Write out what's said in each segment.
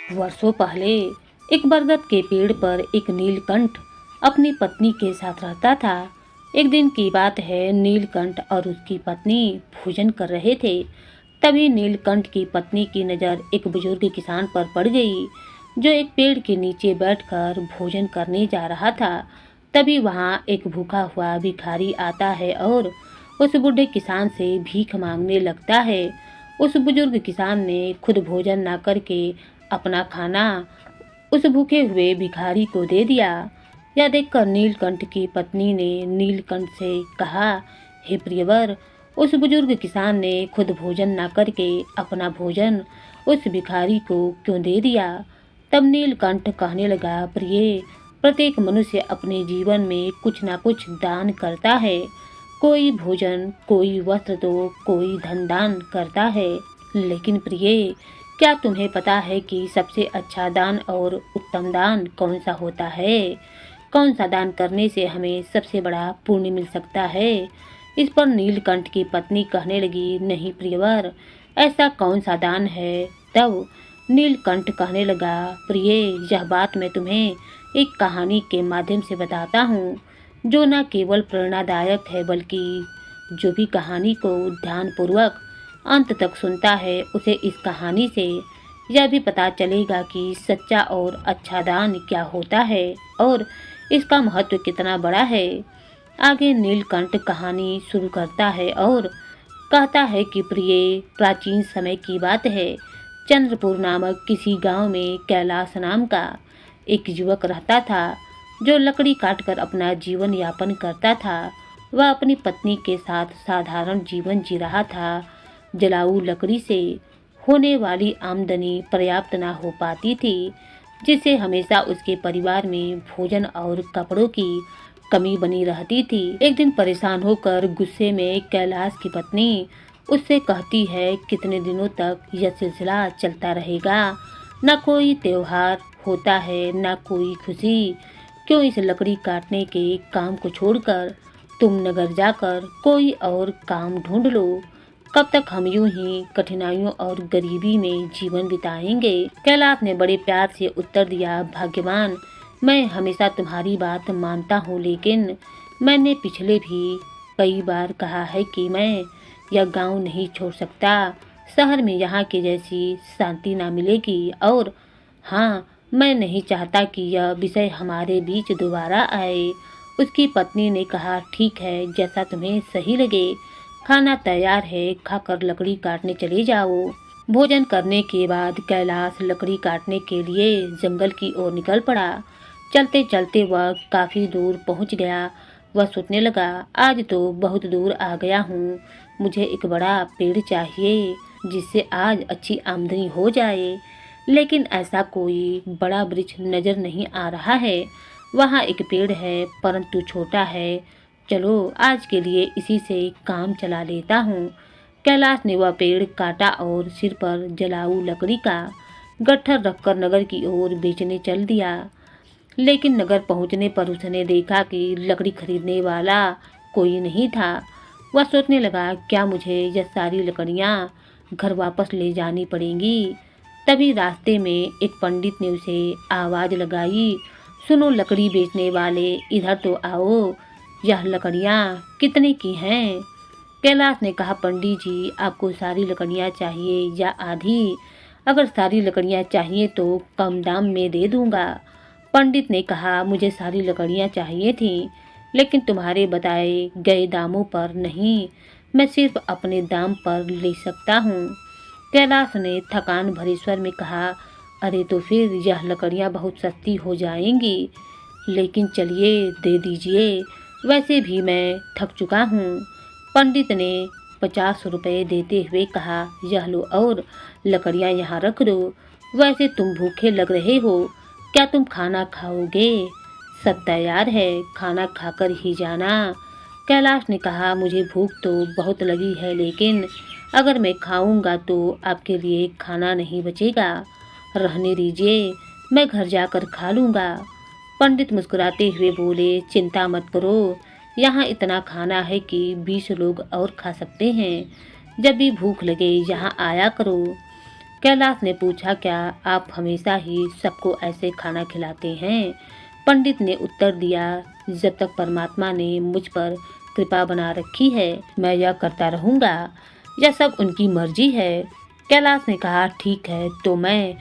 वर्षों पहले एक बरगद के पेड़ पर एक नीलकंठ अपनी पत्नी के साथ रहता था। एक दिन की बात है, नीलकंठ और उसकी पत्नी भोजन कर रहे थे। तभी नीलकंठ की पत्नी की नज़र एक बुजुर्ग किसान पर पड़ गई, जो एक पेड़ के नीचे बैठकर भोजन करने जा रहा था। तभी वहाँ एक भूखा हुआ भिखारी आता है और उस बूढ़े किसान से भीख मांगने लगता है। उस बुजुर्ग किसान ने खुद भोजन न करके अपना खाना उस भूखे हुए भिखारी को दे दिया। यह देखकर नीलकंठ की पत्नी ने नीलकंठ से कहा, हे प्रियवर, उस बुजुर्ग किसान ने खुद भोजन न करके अपना भोजन उस भिखारी को क्यों दे दिया। तब नीलकंठ कहने लगा, प्रिय, प्रत्येक मनुष्य अपने जीवन में कुछ न कुछ दान करता है। कोई भोजन, कोई वस्त्र तो कोई धन दान करता है। लेकिन प्रिय, क्या तुम्हें पता है कि सबसे अच्छा दान और उत्तम दान कौन सा होता है? कौन सा दान करने से हमें सबसे बड़ा पुण्य मिल सकता है? इस पर नीलकंठ की पत्नी कहने लगी, नहीं प्रियवर, ऐसा कौन सा दान है? तब नीलकंठ कहने लगा, प्रिय, यह बात मैं तुम्हें एक कहानी के माध्यम से बताता हूँ, जो न केवल प्रेरणादायक है बल्कि जो भी कहानी को ध्यानपूर्वक अंत तक सुनता है, उसे इस कहानी से यह भी पता चलेगा कि सच्चा और अच्छा दान क्या होता है और इसका महत्व कितना बड़ा है। आगे नीलकंठ कहानी शुरू करता है और कहता है कि प्रिय, प्राचीन समय की बात है। चंद्रपुर नामक किसी गांव में कैलाश नाम का एक युवक रहता था, जो लकड़ी काटकर अपना जीवन यापन करता था। वह अपनी पत्नी के साथ साधारण जीवन जी रहा था। जलाऊ लकड़ी से होने वाली आमदनी पर्याप्त न हो पाती थी, जिससे हमेशा उसके परिवार में भोजन और कपड़ों की कमी बनी रहती थी। एक दिन परेशान होकर गुस्से में कैलाश की पत्नी उससे कहती है, कितने दिनों तक यह सिलसिला चलता रहेगा? न कोई त्योहार होता है, न कोई खुशी। क्यों इस लकड़ी काटने के काम को छोड़कर तुम नगर जाकर कोई और काम ढूंढ लो? कब तक हम यूं ही कठिनाइयों और गरीबी में जीवन बिताएंगे? कैलाश ने बड़े प्यार से उत्तर दिया, भाग्यवान, मैं हमेशा तुम्हारी बात मानता हूँ, लेकिन मैंने पिछले भी कई बार कहा है कि मैं यह गांव नहीं छोड़ सकता। शहर में यहाँ के जैसी शांति ना मिलेगी, और हाँ, मैं नहीं चाहता कि यह विषय हमारे बीच दोबारा आए। उसकी पत्नी ने कहा, ठीक है, जैसा तुम्हें सही लगे। खाना तैयार है, खाकर लकड़ी काटने चले जाओ। भोजन करने के बाद कैलाश लकड़ी काटने के लिए जंगल की ओर निकल पड़ा। चलते चलते वह काफी दूर पहुंच गया। वह सोचने लगा, आज तो बहुत दूर आ गया हूँ। मुझे एक बड़ा पेड़ चाहिए जिससे आज अच्छी आमदनी हो जाए, लेकिन ऐसा कोई बड़ा वृक्ष नजर नहीं आ रहा है। वहाँ एक पेड़ है, परंतु छोटा है। चलो, आज के लिए इसी से काम चला लेता हूँ। कैलाश ने वह पेड़ काटा और सिर पर जलाऊ लकड़ी का गट्ठर रखकर नगर की ओर बेचने चल दिया। लेकिन नगर पहुँचने पर उसने देखा कि लकड़ी खरीदने वाला कोई नहीं था। वह सोचने लगा, क्या मुझे यह सारी लकड़ियाँ घर वापस ले जानी पड़ेंगी? तभी रास्ते में एक पंडित ने उसे आवाज़ लगाई, सुनो लकड़ी बेचने वाले, इधर तो आओ। यह लकड़ियाँ कितने की हैं? कैलाश ने कहा, पंडित जी, आपको सारी लकड़ियाँ चाहिए या आधी? अगर सारी लकड़ियाँ चाहिए तो कम दाम में दे दूँगा। पंडित ने कहा, मुझे सारी लकड़ियाँ चाहिए थीं, लेकिन तुम्हारे बताए गए दामों पर नहीं। मैं सिर्फ अपने दाम पर ले सकता हूँ। कैलाश ने थकान भरे स्वर में कहा, अरे तो फिर यह लकड़ियाँ बहुत सस्ती हो जाएंगी, लेकिन चलिए दे दीजिए, वैसे भी मैं थक चुका हूँ। पंडित ने 50 रुपये देते हुए कहा, यह लो और लकड़ियाँ यहाँ रख दो। वैसे तुम भूखे लग रहे हो, क्या तुम खाना खाओगे? सब तैयार है, खाना खाकर ही जाना। कैलाश ने कहा, मुझे भूख तो बहुत लगी है, लेकिन अगर मैं खाऊंगा तो आपके लिए खाना नहीं बचेगा। रहने दीजिए, मैं घर जाकर खा लूँगा। पंडित मुस्कुराते हुए बोले, चिंता मत करो, यहाँ इतना खाना है कि 20 लोग और खा सकते हैं। जब भी भूख लगे यहाँ आया करो। कैलाश ने पूछा, क्या आप हमेशा ही सबको ऐसे खाना खिलाते हैं? पंडित ने उत्तर दिया, जब तक परमात्मा ने मुझ पर कृपा बना रखी है मैं यह करता रहूँगा। यह सब उनकी मर्जी है। कैलाश ने कहा, ठीक है तो मैं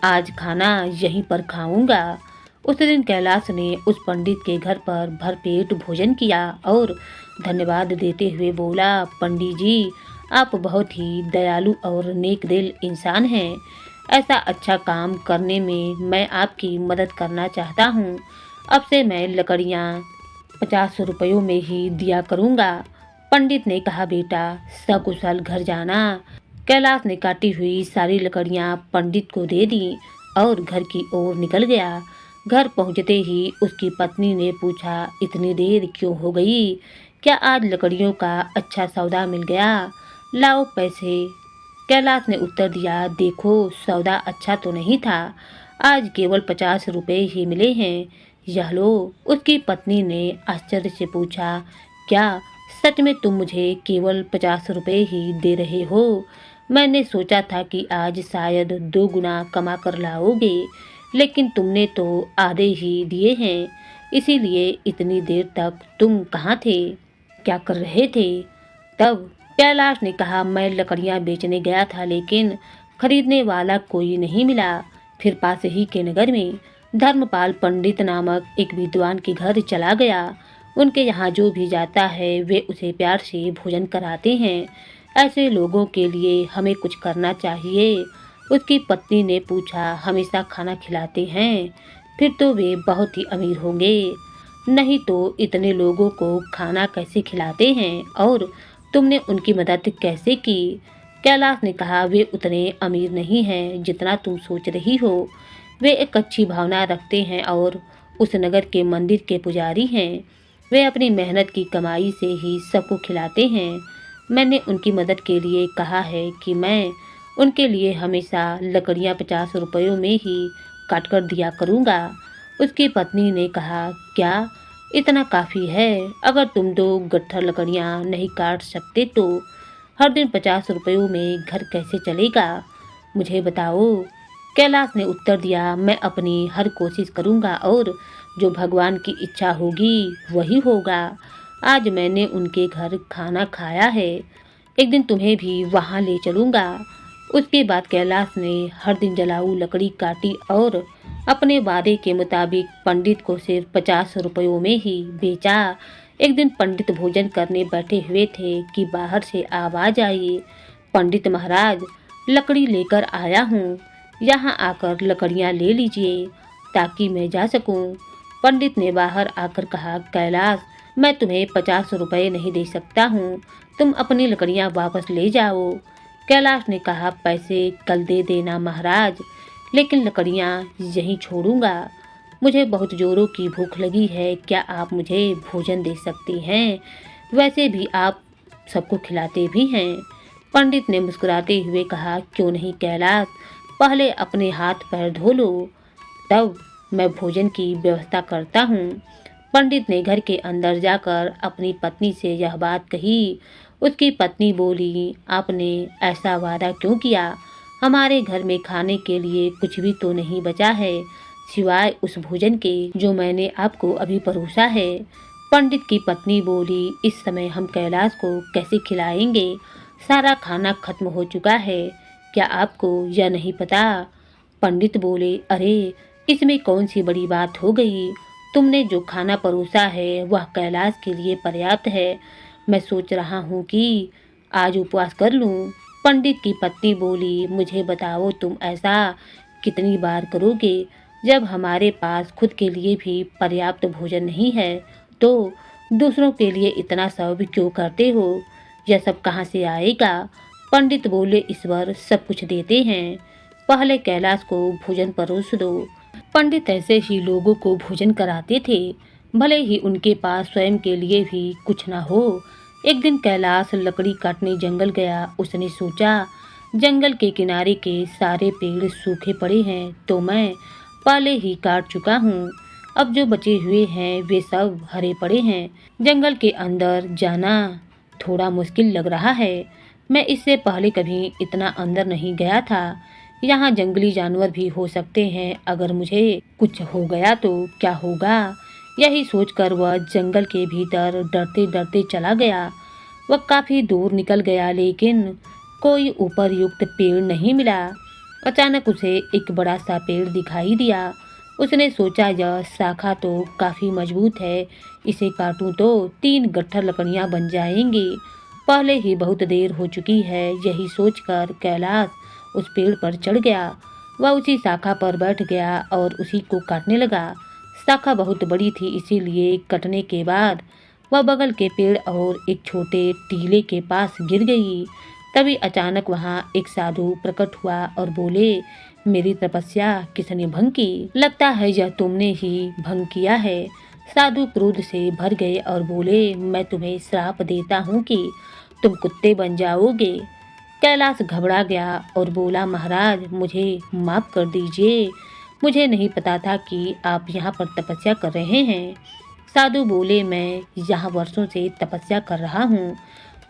आज खाना यहीं पर खाऊंगा। उस दिन कैलाश ने उस पंडित के घर पर भरपेट भोजन किया और धन्यवाद देते हुए बोला, पंडित जी आप बहुत ही दयालु और नेक दिल इंसान हैं। ऐसा अच्छा काम करने में मैं आपकी मदद करना चाहता हूँ। अब से मैं लकड़ियाँ 50 रुपयों में ही दिया करूँगा। पंडित ने कहा, बेटा सकुशल घर जाना। कैलाश ने काटी हुई सारी लकड़ियाँ पंडित को दे दी और घर की ओर निकल गया। घर पहुँचते ही उसकी पत्नी ने पूछा, इतनी देर क्यों हो गई? क्या आज लकड़ियों का अच्छा सौदा मिल गया? लाओ पैसे। कैलाश ने उत्तर दिया, देखो सौदा अच्छा तो नहीं था, आज केवल 50 रुपये ही मिले हैं। यह लो। उसकी पत्नी ने आश्चर्य से पूछा, क्या सच में तुम मुझे केवल 50 रुपये ही दे रहे हो? मैंने सोचा था कि आज शायद 2 गुना कमा कर लाओगे, लेकिन तुमने तो आधे ही दिए हैं। इसीलिए इतनी देर तक तुम कहाँ थे, क्या कर रहे थे? तब कैलाश ने कहा, मैं लकड़ियाँ बेचने गया था लेकिन खरीदने वाला कोई नहीं मिला। फिर पास ही के नगर में धर्मपाल पंडित नामक एक विद्वान के घर चला गया। उनके यहाँ जो भी जाता है वे उसे प्यार से भोजन कराते हैं। ऐसे लोगों के लिए हमें कुछ करना चाहिए। उसकी पत्नी ने पूछा, हमेशा खाना खिलाते हैं? फिर तो वे बहुत ही अमीर होंगे, नहीं तो इतने लोगों को खाना कैसे खिलाते हैं और तुमने उनकी मदद कैसे की? कैलाश ने कहा, वे उतने अमीर नहीं हैं जितना तुम सोच रही हो। वे एक अच्छी भावना रखते हैं और उस नगर के मंदिर के पुजारी हैं। वे अपनी मेहनत की कमाई से ही सबको खिलाते हैं। मैंने उनकी मदद के लिए कहा है कि मैं उनके लिए हमेशा लकड़ियाँ 50 रुपयों में ही काट कर दिया करूँगा। उसकी पत्नी ने कहा, क्या इतना काफ़ी है? अगर तुम 2 गट्ठर लकड़ियाँ नहीं काट सकते तो हर दिन 50 रुपयों में घर कैसे चलेगा? मुझे बताओ। कैलाश ने उत्तर दिया, मैं अपनी हर कोशिश करूँगा और जो भगवान की इच्छा होगी वही होगा। आज मैंने उनके घर खाना खाया है, एक दिन तुम्हें भी वहाँ ले चलूँगा। उसके बाद कैलाश ने हर दिन जलाऊ लकड़ी काटी और अपने वादे के मुताबिक पंडित को सिर्फ 50 रुपयों में ही बेचा। एक दिन पंडित भोजन करने बैठे हुए थे कि बाहर से आवाज़ आई, पंडित महाराज लकड़ी लेकर आया हूँ, यहाँ आकर लकड़ियाँ ले लीजिए ताकि मैं जा सकूँ। पंडित ने बाहर आकर कहा, कैलाश मैं तुम्हें 50 रुपये नहीं दे सकता हूँ, तुम अपनी लकड़ियाँ वापस ले जाओ। कैलाश ने कहा, पैसे कल दे देना महाराज, लेकिन लकड़ियाँ यहीं छोड़ूंगा। मुझे बहुत जोरों की भूख लगी है, क्या आप मुझे भोजन दे सकती हैं? वैसे भी आप सबको खिलाते भी हैं। पंडित ने मुस्कुराते हुए कहा, क्यों नहीं कैलाश, पहले अपने हाथ पैर धो लो, तब मैं भोजन की व्यवस्था करता हूँ। पंडित ने घर के अंदर जाकर अपनी पत्नी से यह बात कही। उसकी पत्नी बोली, आपने ऐसा वादा क्यों किया? हमारे घर में खाने के लिए कुछ भी तो नहीं बचा है सिवाय उस भोजन के जो मैंने आपको अभी परोसा है। पंडित की पत्नी बोली, इस समय हम कैलाश को कैसे खिलाएंगे? सारा खाना खत्म हो चुका है, क्या आपको यह नहीं पता? पंडित बोले, अरे इसमें कौन सी बड़ी बात हो गई, तुमने जो खाना परोसा है वह कैलाश के लिए पर्याप्त है। मैं सोच रहा हूँ कि आज उपवास कर लूँ। पंडित की पत्नी बोली, मुझे बताओ तुम ऐसा कितनी बार करोगे? जब हमारे पास खुद के लिए भी पर्याप्त भोजन नहीं है तो दूसरों के लिए इतना सब क्यों करते हो? यह सब कहाँ से आएगा? पंडित बोले, ईश्वर सब कुछ देते हैं, पहले कैलाश को भोजन परोस दो। पंडित ऐसे ही लोगों को भोजन कराते थे, भले ही उनके पास स्वयं के लिए भी कुछ न हो। एक दिन कैलाश लकड़ी काटने जंगल गया। उसने सोचा, जंगल के किनारे के सारे पेड़ सूखे पड़े हैं तो मैं पहले ही काट चुका हूँ, अब जो बचे हुए हैं वे सब हरे पड़े हैं। जंगल के अंदर जाना थोड़ा मुश्किल लग रहा है, मैं इससे पहले कभी इतना अंदर नहीं गया था। यहाँ जंगली जानवर भी हो सकते हैं, अगर मुझे कुछ हो गया तो क्या होगा। यही सोचकर वह जंगल के भीतर डरते डरते चला गया। वह काफी दूर निकल गया, लेकिन कोई उपरयुक्त पेड़ नहीं मिला। अचानक उसे एक बड़ा सा पेड़ दिखाई दिया। उसने सोचा, यह शाखा तो काफी मजबूत है, इसे काटूं तो 3 गट्ठर लकड़ियां बन जाएंगी। पहले ही बहुत देर हो चुकी है। यही सोचकर कैलाश उस पेड़ पर चढ़ गया। वह उसी शाखा पर बैठ गया और उसी को काटने लगा। शाखा बहुत बड़ी थी, इसीलिए कटने के बाद वह बगल के पेड़ और एक छोटे टीले के पास गिर गई। तभी अचानक वहां एक साधु प्रकट हुआ और बोले, मेरी तपस्या किसने भंग की? लगता है यह तुमने ही भंग किया है। साधु क्रोध से भर गए और बोले, मैं तुम्हें श्राप देता हूँ कि तुम कुत्ते बन जाओगे। कैलाश घबरा गया और बोला, महाराज मुझे माफ कर दीजिए, मुझे नहीं पता था कि आप यहाँ पर तपस्या कर रहे हैं। साधु बोले, मैं यहाँ वर्षों से तपस्या कर रहा हूँ।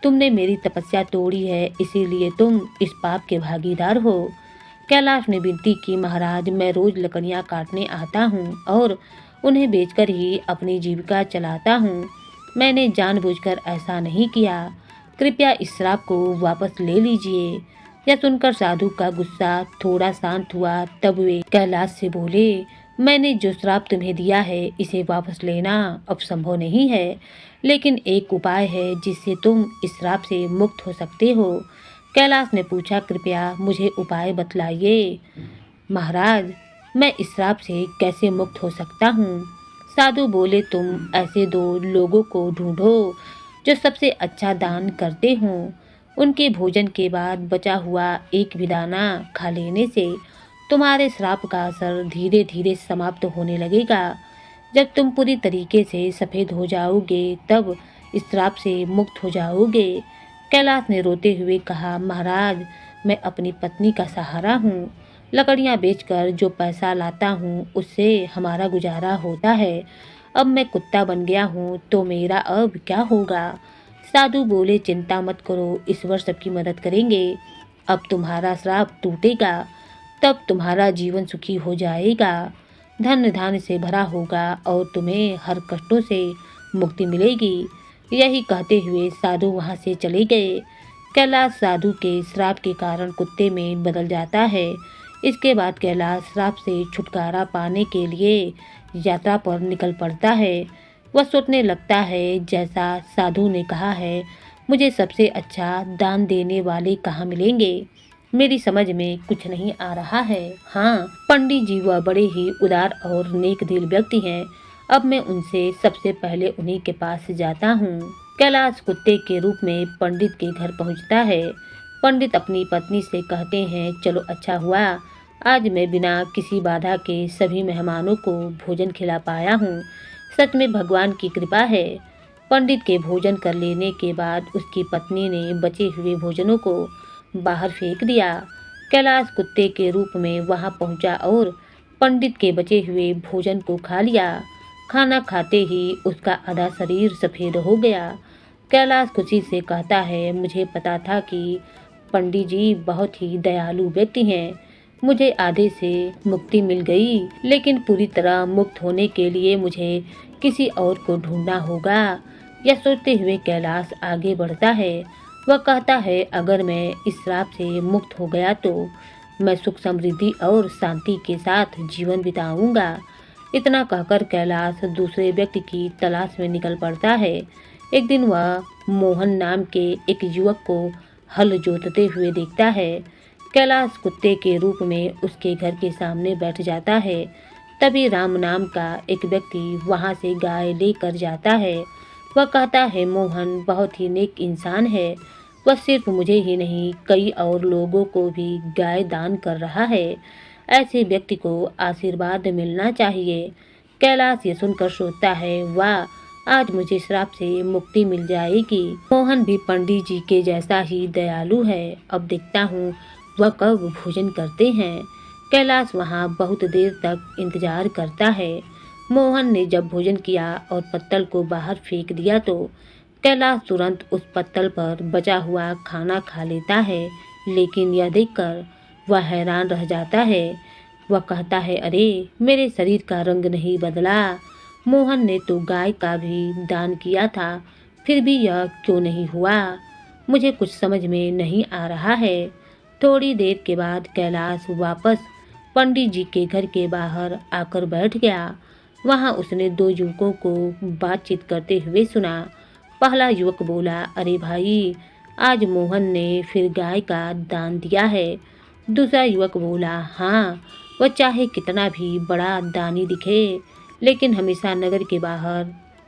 तुमने मेरी तपस्या तोड़ी है, इसीलिए तुम इस पाप के भागीदार हो। कैलाश ने विनती की, महाराज मैं रोज लकड़ियाँ काटने आता हूँ और उन्हें बेचकर ही अपनी जीविका चलाता हूँ। मैंने जानबूझकर ऐसा नहीं किया। कृपया इस श्राप को वापस ले लीजिए। यह सुनकर साधु का गुस्सा थोड़ा शांत हुआ। तब वे कैलाश से बोले, मैंने जो श्राप तुम्हें दिया है इसे वापस लेना अब संभव नहीं है, लेकिन एक उपाय है जिससे तुम इस श्राप से मुक्त हो सकते हो। कैलाश ने पूछा, कृपया मुझे उपाय बतलाइए। महाराज मैं इस श्राप से कैसे मुक्त हो सकता हूँ? साधु बोले, तुम ऐसे 2 लोगों को ढूंढो जो सबसे अच्छा दान करते हों। उनके भोजन के बाद बचा हुआ एक भी दाना खा लेने से तुम्हारे श्राप का असर धीरे धीरे समाप्त होने लगेगा। जब तुम पूरी तरीके से सफ़ेद हो जाओगे तब इस श्राप से मुक्त हो जाओगे। कैलाश ने रोते हुए कहा, महाराज मैं अपनी पत्नी का सहारा हूँ। लकड़ियाँ बेचकर जो पैसा लाता हूँ उससे हमारा गुजारा होता है। अब मैं कुत्ता बन गया हूँ तो मेरा अब क्या होगा? साधु बोले, चिंता मत करो, ईश्वर सबकी मदद करेंगे। अब तुम्हारा श्राप टूटेगा, तब तुम्हारा जीवन सुखी हो जाएगा, धन धान्य से भरा होगा और तुम्हें हर कष्टों से मुक्ति मिलेगी। यही कहते हुए साधु वहाँ से चले गए। कैलाश साधु के श्राप के कारण कुत्ते में बदल जाता है। इसके बाद कैलाश श्राप से छुटकारा पाने के लिए यात्रा पर निकल पड़ता है। वह सोचने लगता है, जैसा साधु ने कहा है, मुझे सबसे अच्छा दान देने वाले कहाँ मिलेंगे? मेरी समझ में कुछ नहीं आ रहा है। हाँ, पंडित जी वह बड़े ही उदार और नेक दिल व्यक्ति हैं। अब मैं उनसे सबसे पहले उन्हीं के पास जाता हूँ। कैलाश कुत्ते के रूप में पंडित के घर पहुँचता है। पंडित अपनी पत्नी से कहते हैं, चलो अच्छा हुआ आज मैं बिना किसी बाधा के सभी मेहमानों को भोजन खिला पाया हूँ। सच में भगवान की कृपा है। पंडित के भोजन कर लेने के बाद उसकी पत्नी ने बचे हुए भोजनों को बाहर फेंक दिया। कैलाश कुत्ते के रूप में वहां पहुंचा और पंडित के बचे हुए भोजन को खा लिया। खाना खाते ही उसका आधा शरीर सफ़ेद हो गया। कैलाश खुशी से कहता है, मुझे पता था कि पंडित जी बहुत ही दयालु व्यक्ति हैं। मुझे आधे से मुक्ति मिल गई, लेकिन पूरी तरह मुक्त होने के लिए मुझे किसी और को ढूंढना होगा। यह सोचते हुए कैलाश आगे बढ़ता है। वह कहता है, अगर मैं इस श्राप से मुक्त हो गया तो मैं सुख समृद्धि और शांति के साथ जीवन बिताऊंगा। इतना कहकर कैलाश दूसरे व्यक्ति की तलाश में निकल पड़ता है। एक दिन वह मोहन नाम के एक युवक को हल जोतते हुए देखता है। कैलाश कुत्ते के रूप में उसके घर के सामने बैठ जाता है। तभी राम नाम का एक व्यक्ति वहां से गाय लेकर जाता है। वह कहता है, मोहन बहुत ही नेक इंसान है। वह सिर्फ मुझे ही नहीं कई और लोगों को भी गाय दान कर रहा है। ऐसे व्यक्ति को आशीर्वाद मिलना चाहिए। कैलाश ये सुनकर सोचता है, वाह, आज मुझे श्राप से मुक्ति मिल जाएगी। मोहन भी पंडित जी के जैसा ही दयालु है। अब देखता हूँ वह कब भोजन करते हैं। कैलाश वहाँ बहुत देर तक इंतजार करता है। मोहन ने जब भोजन किया और पत्तल को बाहर फेंक दिया तो कैलाश तुरंत उस पत्तल पर बचा हुआ खाना खा लेता है। लेकिन यह देखकर वह हैरान रह जाता है। वह कहता है, अरे मेरे शरीर का रंग नहीं बदला, मोहन ने तो गाय का भी दान किया था, फिर भी यह क्यों नहीं हुआ? मुझे कुछ समझ में नहीं आ रहा है। थोड़ी देर के बाद कैलाश वापस पंडित जी के घर के बाहर आकर बैठ गया। वहां उसने दो युवकों को बातचीत करते हुए सुना। पहला युवक बोला, अरे भाई, आज मोहन ने फिर गाय का दान दिया है। दूसरा युवक बोला, हाँ, वह चाहे कितना भी बड़ा दानी दिखे, लेकिन हमेशा नगर के बाहर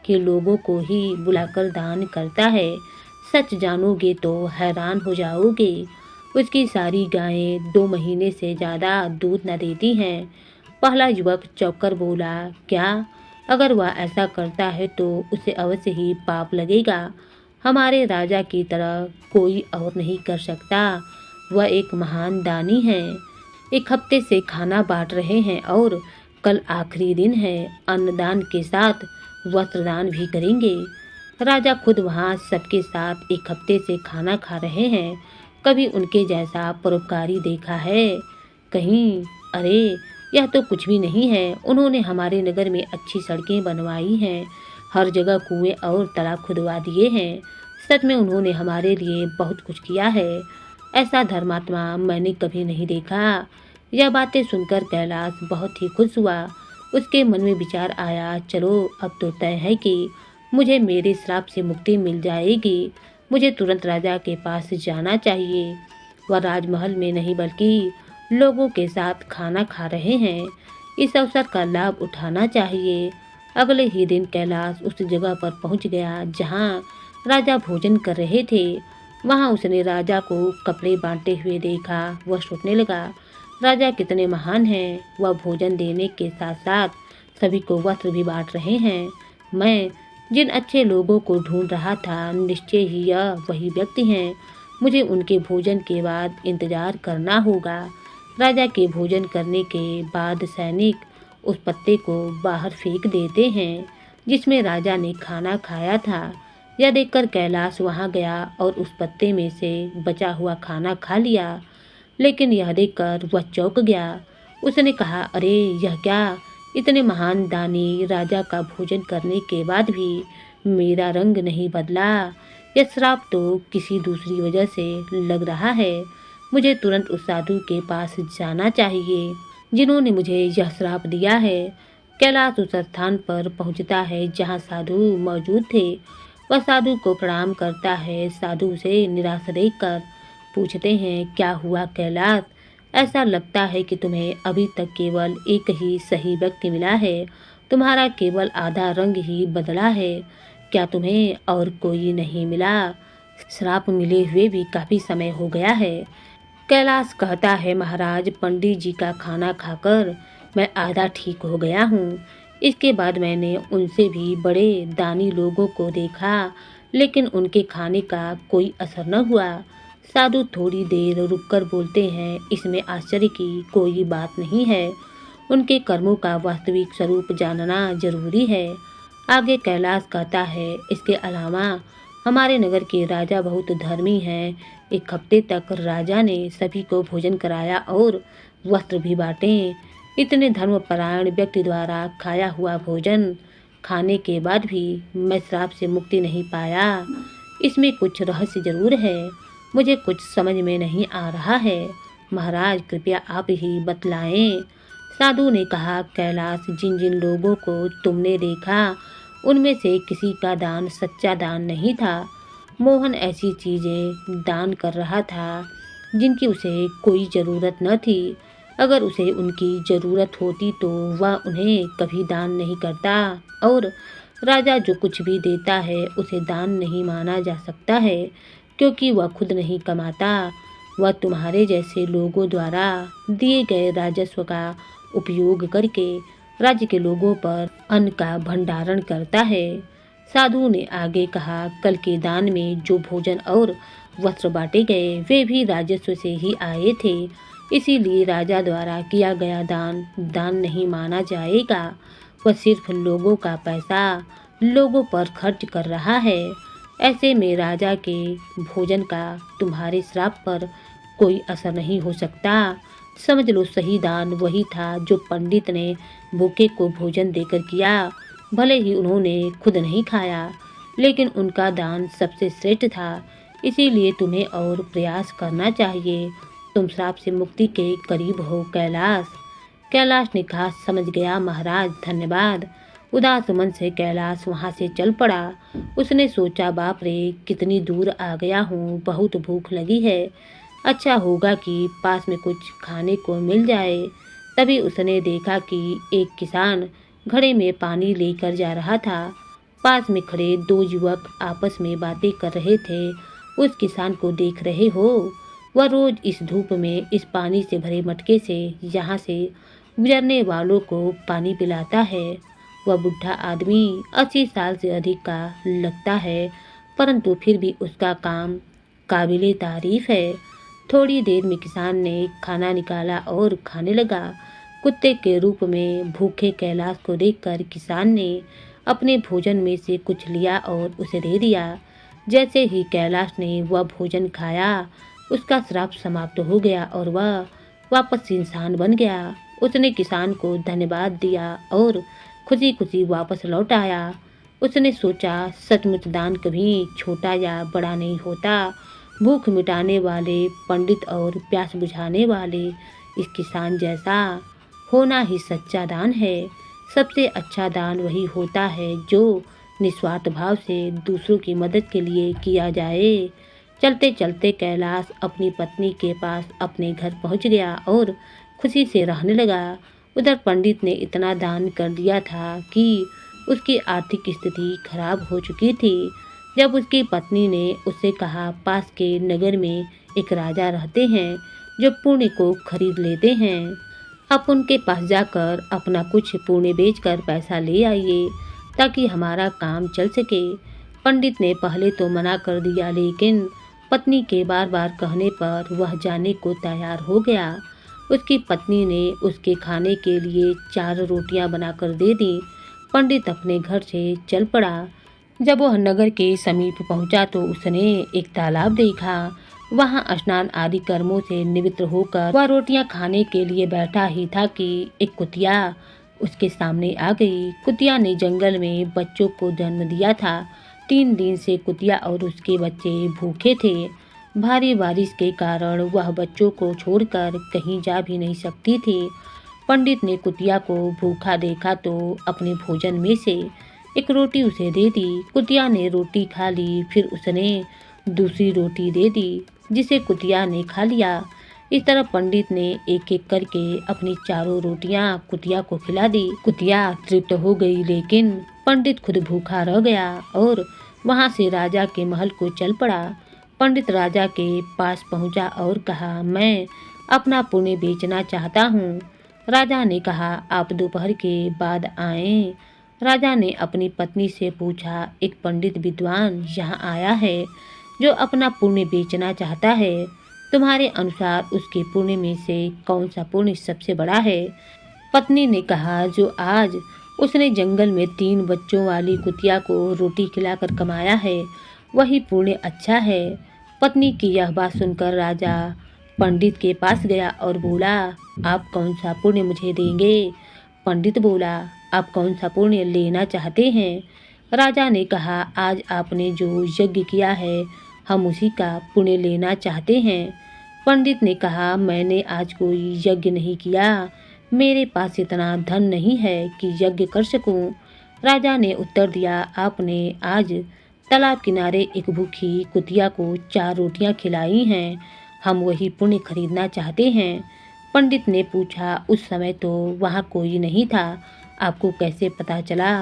के लोगों को ही बुलाकर दान करता है। सच जानोगे तो हैरान हो जाओगे। उसकी सारी गायें 2 महीने से ज़्यादा दूध न देती हैं। पहला युवक चौंककर बोला, क्या? अगर वह ऐसा करता है तो उसे अवश्य ही पाप लगेगा। हमारे राजा की तरह कोई और नहीं कर सकता। वह एक महान दानी है। 1 हफ्ते से खाना बांट रहे हैं और कल आखिरी दिन है। अन्नदान के साथ वस्त्रदान भी करेंगे। राजा खुद वहाँ सबके साथ 1 हफ्ते से खाना खा रहे हैं। कभी उनके जैसा परोपकारी देखा है कहीं? अरे यह तो कुछ भी नहीं है। उन्होंने हमारे नगर में अच्छी सड़कें बनवाई हैं, हर जगह कुएं और तालाब खुदवा दिए हैं। सच में उन्होंने हमारे लिए बहुत कुछ किया है। ऐसा धर्मात्मा मैंने कभी नहीं देखा। यह बातें सुनकर कैलाश बहुत ही खुश हुआ। उसके मन में विचार आया, चलो अब तो तय है कि मुझे मेरे श्राप से मुक्ति मिल जाएगी। मुझे तुरंत राजा के पास जाना चाहिए। वह राजमहल में नहीं बल्कि लोगों के साथ खाना खा रहे हैं। इस अवसर का लाभ उठाना चाहिए। अगले ही दिन कैलाश उस जगह पर पहुंच गया जहां राजा भोजन कर रहे थे। वहां उसने राजा को कपड़े बांटते हुए देखा। वह सोचने लगा, राजा कितने महान हैं। वह भोजन देने के साथ साथ सभी को वस्त्र भी बांट रहे हैं। मैं जिन अच्छे लोगों को ढूंढ रहा था, निश्चय ही यह वही व्यक्ति हैं। मुझे उनके भोजन के बाद इंतजार करना होगा। राजा के भोजन करने के बाद सैनिक उस पत्ते को बाहर फेंक देते हैं जिसमें राजा ने खाना खाया था। यह देखकर कैलाश वहां गया और उस पत्ते में से बचा हुआ खाना खा लिया। लेकिन यह देखकर वह चौंक गया। उसने कहा, अरे यह क्या? इतने महान दानी राजा का भोजन करने के बाद भी मेरा रंग नहीं बदला। यह श्राप तो किसी दूसरी वजह से लग रहा है। मुझे तुरंत उस साधु के पास जाना चाहिए जिन्होंने मुझे यह श्राप दिया है। कैलाश उस स्थान पर पहुंचता है जहां साधु मौजूद थे। वह साधु को प्रणाम करता है। साधु उसे निराश देखकर पूछते हैं, क्या हुआ कैलाश? ऐसा लगता है कि तुम्हें अभी तक केवल एक ही सही व्यक्ति मिला है। तुम्हारा केवल आधा रंग ही बदला है। क्या तुम्हें और कोई नहीं मिला? श्राप मिले हुए भी काफ़ी समय हो गया है। कैलाश कहता है, महाराज, पंडित जी का खाना खाकर मैं आधा ठीक हो गया हूँ। इसके बाद मैंने उनसे भी बड़े दानी लोगों को देखा, लेकिन उनके खाने का कोई असर न हुआ। साधु थोड़ी देर रुककर बोलते हैं, इसमें आश्चर्य की कोई बात नहीं है। उनके कर्मों का वास्तविक स्वरूप जानना जरूरी है। आगे कैलाश कहता है, इसके अलावा हमारे नगर के राजा बहुत धर्मी हैं। 1 हफ्ते तक राजा ने सभी को भोजन कराया और वस्त्र भी बांटे। इतने धर्मपरायण व्यक्ति द्वारा खाया हुआ भोजन खाने के बाद भी मैं श्राप से मुक्ति नहीं पाया। इसमें कुछ रहस्य जरूर है। मुझे कुछ समझ में नहीं आ रहा है। महाराज, कृपया आप ही बतलाएं। साधु ने कहा, कैलाश, जिन जिन लोगों को तुमने देखा उनमें से किसी का दान सच्चा दान नहीं था। मोहन ऐसी चीज़ें दान कर रहा था जिनकी उसे कोई ज़रूरत न थी। अगर उसे उनकी ज़रूरत होती तो वह उन्हें कभी दान नहीं करता। और राजा जो कुछ भी देता है उसे दान नहीं माना जा सकता है, क्योंकि वह खुद नहीं कमाता। वह तुम्हारे जैसे लोगों द्वारा दिए गए राजस्व का उपयोग करके राज्य के लोगों पर अन्न का भंडारण करता है। साधु ने आगे कहा, कल के दान में जो भोजन और वस्त्र बांटे गए वे भी राजस्व से ही आए थे। इसीलिए राजा द्वारा किया गया दान दान नहीं माना जाएगा। वह सिर्फ लोगों का पैसा लोगों पर खर्च कर रहा है। ऐसे में राजा के भोजन का तुम्हारे श्राप पर कोई असर नहीं हो सकता। समझ लो सही दान वही था जो पंडित ने भूखे को भोजन देकर किया। भले ही उन्होंने खुद नहीं खाया, लेकिन उनका दान सबसे श्रेष्ठ था। इसीलिए तुम्हें और प्रयास करना चाहिए। तुम श्राप से मुक्ति के करीब हो कैलाश। कैलाश ने कहा, समझ गया महाराज, धन्यवाद। उदास मन से कैलाश वहाँ से चल पड़ा। उसने सोचा, बाप रे कितनी दूर आ गया हूँ, बहुत भूख लगी है। अच्छा होगा कि पास में कुछ खाने को मिल जाए। तभी उसने देखा कि एक किसान घड़े में पानी लेकर जा रहा था। पास में खड़े दो युवक आपस में बातें कर रहे थे। उस किसान को देख रहे हो? वह रोज इस धूप में इस पानी से भरे मटके से यहाँ से गुजरने वालों को पानी पिलाता है। वह बुढ़ा आदमी 80 साल से अधिक का लगता है, परंतु फिर भी उसका काम काबिले तारीफ है। थोड़ी देर में किसान ने खाना निकाला और खाने लगा। कुत्ते के रूप में भूखे कैलाश को देखकर किसान ने अपने भोजन में से कुछ लिया और उसे दे दिया। जैसे ही कैलाश ने वह भोजन खाया, उसका श्राप समाप्त हो गया और वह वापस इंसान बन गया। उसने किसान को धन्यवाद दिया और खुशी खुशी वापस लौट आया। उसने सोचा, सचमुच दान कभी छोटा या बड़ा नहीं होता। भूख मिटाने वाले पंडित और प्यास बुझाने वाले इस किसान जैसा होना ही सच्चा दान है। सबसे अच्छा दान वही होता है जो निस्वार्थ भाव से दूसरों की मदद के लिए किया जाए। चलते चलते कैलाश अपनी पत्नी के पास अपने घर पहुंच गया और खुशी से रहने लगा। उधर पंडित ने इतना दान कर दिया था कि उसकी आर्थिक स्थिति खराब हो चुकी थी। जब उसकी पत्नी ने उससे कहा, पास के नगर में एक राजा रहते हैं जो पुण्य को खरीद लेते हैं, आप उनके पास जाकर अपना कुछ पुण्य बेचकर पैसा ले आइए ताकि हमारा काम चल सके। पंडित ने पहले तो मना कर दिया, लेकिन पत्नी के बार बार कहने पर वह जाने को तैयार हो गया। उसकी पत्नी ने उसके खाने के लिए 4 रोटियां बनाकर दे दी। पंडित अपने घर से चल पड़ा। जब वह नगर के समीप पहुंचा तो उसने एक तालाब देखा। वहां स्नान आदि कर्मों से निवृत्त होकर वह रोटियां खाने के लिए बैठा ही था कि एक कुतिया उसके सामने आ गई। कुतिया ने जंगल में बच्चों को जन्म दिया था। 3 दिन से कुतिया और उसके बच्चे भूखे थे। भारी बारिश के कारण वह बच्चों को छोड़कर कहीं जा भी नहीं सकती थी। पंडित ने कुतिया को भूखा देखा तो अपने भोजन में से एक रोटी उसे दे दी। कुतिया ने रोटी खा ली, फिर उसने दूसरी रोटी दे दी जिसे कुतिया ने खा लिया। इस तरह पंडित ने एक एक करके अपनी 4 रोटियां कुतिया को खिला दी। कुतिया तृप्त हो गई, लेकिन पंडित खुद भूखा रह गया और वहां से राजा के महल को चल पड़ा। पंडित राजा के पास पहुंचा और कहा, मैं अपना पुण्य बेचना चाहता हूँ। राजा ने कहा, आप दोपहर के बाद आएं। राजा ने अपनी पत्नी से पूछा, एक पंडित विद्वान यहाँ आया है जो अपना पुण्य बेचना चाहता है। तुम्हारे अनुसार उसके पुण्य में से कौन सा पुण्य सबसे बड़ा है? पत्नी ने कहा, जो आज उसने जंगल में 3 बच्चों वाली कुतिया को रोटी खिलाकर कमाया है, वही पुण्य अच्छा है। पत्नी की यह बात सुनकर राजा पंडित के पास गया और बोला, आप कौन सा पुण्य मुझे देंगे? पंडित बोला, आप कौन सा पुण्य लेना चाहते हैं? राजा ने कहा, आज आपने जो यज्ञ किया है, हम उसी का पुण्य लेना चाहते हैं। पंडित ने कहा, मैंने आज कोई यज्ञ नहीं किया। मेरे पास इतना धन नहीं है कि यज्ञ कर सकूं। राजा ने उत्तर दिया, आपने आज तालाब किनारे एक भूखी कुतिया को 4 रोटियां खिलाई हैं। हम वही पुण्य खरीदना चाहते हैं। पंडित ने पूछा, उस समय तो वहाँ कोई नहीं था, आपको कैसे पता चला?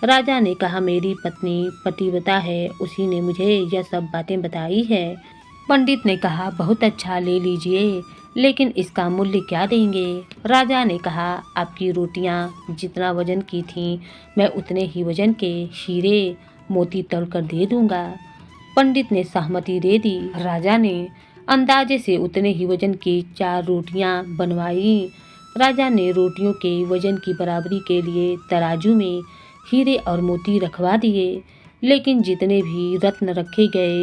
राजा ने कहा, मेरी पत्नी पतिव्रता है, उसी ने मुझे यह सब बातें बताई है। पंडित ने कहा, बहुत अच्छा, ले लीजिए, लेकिन इसका मूल्य क्या देंगे? राजा ने कहा, आपकी रोटियां जितना वजन की थीं, मैं उतने ही वजन के हीरे मोती तोलकर दे दूंगा। पंडित ने सहमति दे दी। राजा ने अंदाजे से उतने ही वजन की 4 रोटियां बनवाई। राजा ने रोटियों के वजन की बराबरी के लिए तराजू में हीरे और मोती रखवा दिए, लेकिन जितने भी रत्न रखे गए,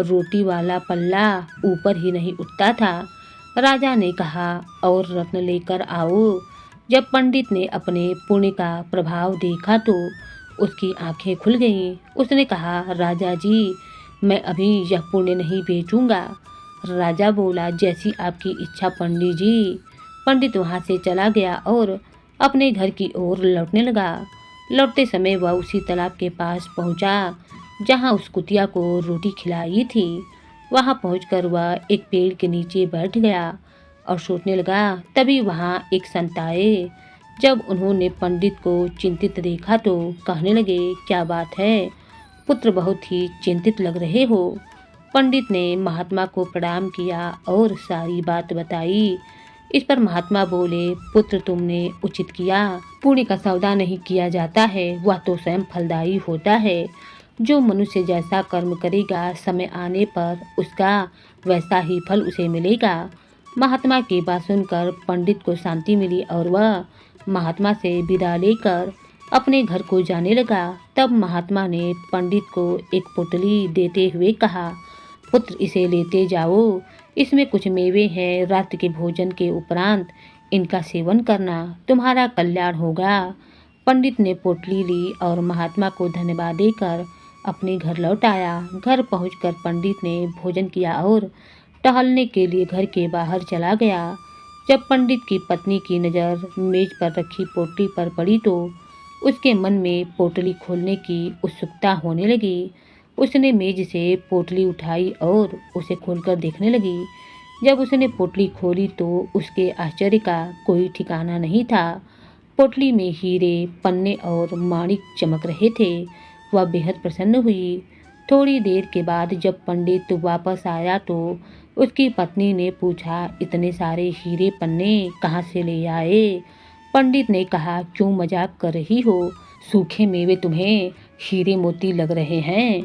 रोटी वाला पल्ला ऊपर ही नहीं उठता था। राजा ने कहा, और रत्न लेकर आओ। जब पंडित ने अपने पुण्य का प्रभाव देखा तो उसकी आंखें खुल गईं। उसने कहा, राजा जी, मैं अभी यह पुण्य नहीं बेचूंगा। राजा बोला, जैसी आपकी इच्छा पंडित जी। पंडित वहां से चला गया और अपने घर की ओर लौटने लगा। लौटते समय वह उसी तालाब के पास पहुंचा जहां उस कुतिया को रोटी खिलाई थी। वहां पहुंचकर वह एक पेड़ के नीचे बैठ गया और सोचने लगा। तभी वहां एक संत आए। जब उन्होंने पंडित को चिंतित देखा तो कहने लगे, क्या बात है पुत्र, बहुत ही चिंतित लग रहे हो। पंडित ने महात्मा को प्रणाम किया और सारी बात बताई। इस पर महात्मा बोले, पुत्र तुमने उचित किया। पुण्य का सौदा नहीं किया जाता है, वह तो स्वयं फलदायी होता है। जो मनुष्य जैसा कर्म करेगा, समय आने पर उसका वैसा ही फल उसे मिलेगा। महात्मा की बात सुनकर पंडित को शांति मिली और वह महात्मा से विदा लेकर अपने घर को जाने लगा। तब महात्मा ने पंडित को एक पोटली देते हुए कहा, पुत्र इसे लेते जाओ, इसमें कुछ मेवे हैं, रात के भोजन के उपरांत इनका सेवन करना, तुम्हारा कल्याण होगा। पंडित ने पोटली ली और महात्मा को धन्यवाद देकर अपने घर लौट आया। घर पहुंचकर पंडित ने भोजन किया और टहलने के लिए घर के बाहर चला गया। जब पंडित की पत्नी की नज़र मेज पर रखी पोटली पर पड़ी तो उसके मन में पोटली खोलने की उत्सुकता होने लगी। उसने मेज से पोटली उठाई और उसे खोलकर देखने लगी। जब उसने पोटली खोली तो उसके आश्चर्य का कोई ठिकाना नहीं था। पोटली में हीरे, पन्ने और माणिक चमक रहे थे। वह बेहद प्रसन्न हुई। थोड़ी देर के बाद जब पंडित वापस आया तो उसकी पत्नी ने पूछा, इतने सारे हीरे पन्ने कहाँ से ले आए। पंडित ने कहा, क्यों मजाक कर रही हो, सूखे मेवे तुम्हें हीरे मोती लग रहे हैं।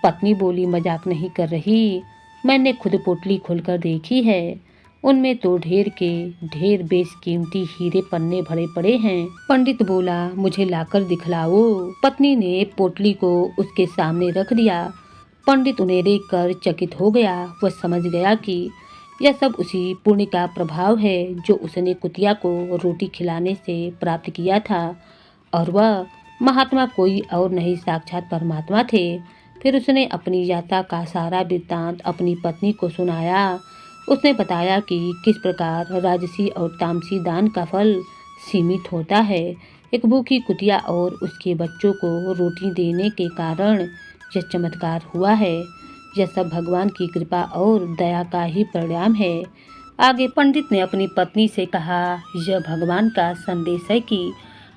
पत्नी बोली, मजाक नहीं कर रही, मैंने खुद पोटली खोलकर देखी है, उनमें तो ढेर के ढेर बेशकीमती हीरे पन्ने भरे पड़े हैं। पंडित बोला, मुझे लाकर दिखलाओ। पत्नी ने पोटली को उसके सामने रख दिया। पंडित उन्हें देखकर चकित हो गया। वह समझ गया कि यह सब उसी पुण्य का प्रभाव है जो उसने कुतिया को रोटी खिलाने से प्राप्त किया था, और वह महात्मा कोई और नहीं, साक्षात परमात्मा थे। फिर उसने अपनी यात्रा का सारा वृत्तांत अपनी पत्नी को सुनाया। उसने बताया कि किस प्रकार राजसी और तामसी दान का फल सीमित होता है। एक भूखी कुतिया और उसके बच्चों को रोटी देने के कारण यह चमत्कार हुआ है। यह सब भगवान की कृपा और दया का ही परिणाम है। आगे पंडित ने अपनी पत्नी से कहा, यह भगवान का संदेश है कि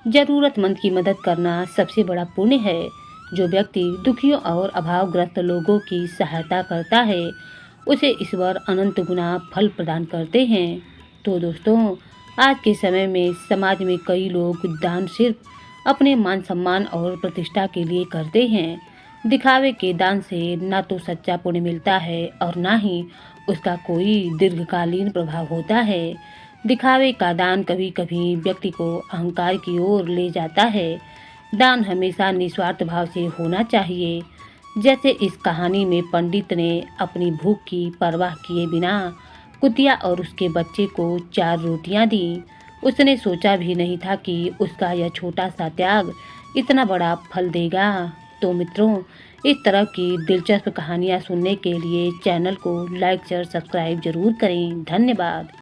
जरूरतमंद की मदद करना सबसे बड़ा पुण्य है। जो व्यक्ति दुखियों और अभावग्रस्त लोगों की सहायता करता है उसे ईश्वर अनंत गुना फल प्रदान करते हैं। तो दोस्तों, आज के समय में समाज में कई लोग दान सिर्फ अपने मान सम्मान और प्रतिष्ठा के लिए करते हैं। दिखावे के दान से ना तो सच्चा पुण्य मिलता है और ना ही उसका कोई दीर्घकालीन प्रभाव होता है। दिखावे का दान कभी कभी व्यक्ति को अहंकार की ओर ले जाता है। दान हमेशा निस्वार्थ भाव से होना चाहिए। जैसे इस कहानी में पंडित ने अपनी भूख की परवाह किए बिना कुतिया और उसके बच्चे को 4 रोटियां दी। उसने सोचा भी नहीं था कि उसका यह छोटा सा त्याग इतना बड़ा फल देगा। तो मित्रों, इस तरह की दिलचस्प कहानियाँ सुनने के लिए चैनल को लाइक शेयर सब्सक्राइब जरूर करें। धन्यवाद।